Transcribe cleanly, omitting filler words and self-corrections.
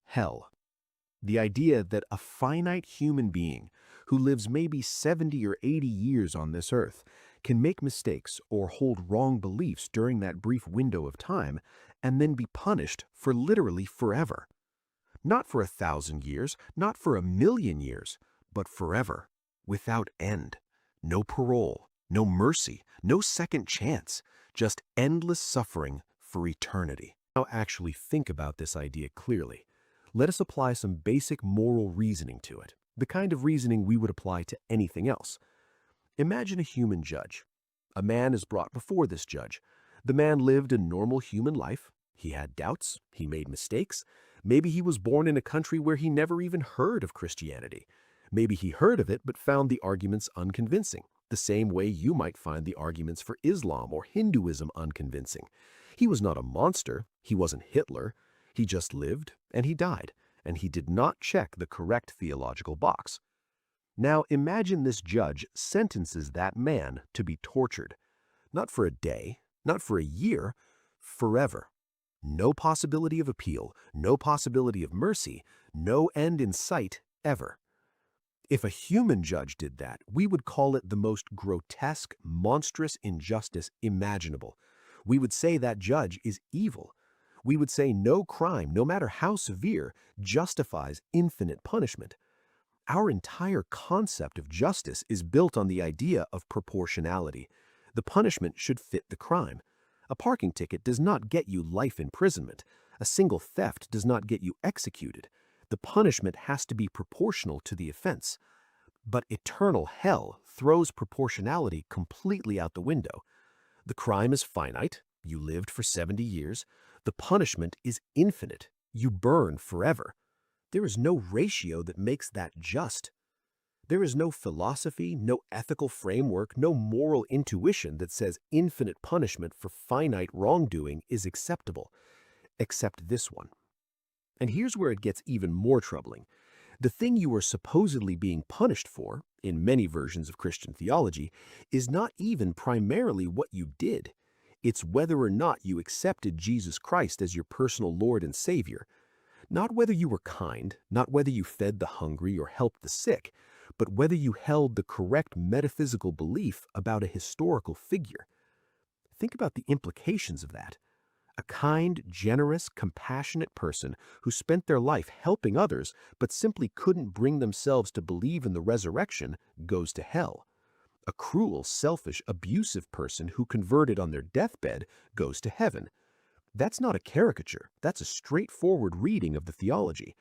Hell. The idea that a finite human being who lives maybe 70 or 80 years on this earth can make mistakes or hold wrong beliefs during that brief window of time and then be punished for literally forever. Not for 1,000 years, not for 1,000,000 years, but forever, without end. No parole, no mercy, no second chance, just endless suffering for eternity. Now actually think about this idea clearly. Let us apply some basic moral reasoning to it, the kind of reasoning we would apply to anything else. Imagine a human judge. A man is brought before this judge. The man lived a normal human life. He had doubts. He made mistakes. Maybe he was born in a country where he never even heard of Christianity. Maybe he heard of it but found the arguments unconvincing, the same way you might find the arguments for Islam or Hinduism unconvincing. He was not a monster. He wasn't Hitler. He just lived and he died, and he did not check the correct theological box. Now imagine this judge sentences that man to be tortured, not for a day, not for a year, forever. No possibility of appeal, no possibility of mercy, no end in sight ever. If a human judge did that, we would call it the most grotesque, monstrous injustice imaginable. We would say that judge is evil. We would say no crime, no matter how severe, justifies infinite punishment. Our entire concept of justice is built on the idea of proportionality. The punishment should fit the crime. A parking ticket does not get you life imprisonment. A single theft does not get you executed. The punishment has to be proportional to the offense. But eternal hell throws proportionality completely out the window. The crime is finite. You lived for 70 years. The punishment is infinite. You burn forever. There is no ratio that makes that just. There is no philosophy, no ethical framework, no moral intuition that says infinite punishment for finite wrongdoing is acceptable, except this one. And here's where it gets even more troubling. The thing you are supposedly being punished for, in many versions of Christian theology, is not even primarily what you did. It's whether or not you accepted Jesus Christ as your personal Lord and Savior. Not whether you were kind, not whether you fed the hungry or helped the sick, but whether you held the correct metaphysical belief about a historical figure. Think about the implications of that. A kind, generous, compassionate person who spent their life helping others but simply couldn't bring themselves to believe in the resurrection goes to hell. A cruel, selfish, abusive person who converted on their deathbed goes to heaven. That's not a caricature. That's a straightforward reading of the theology.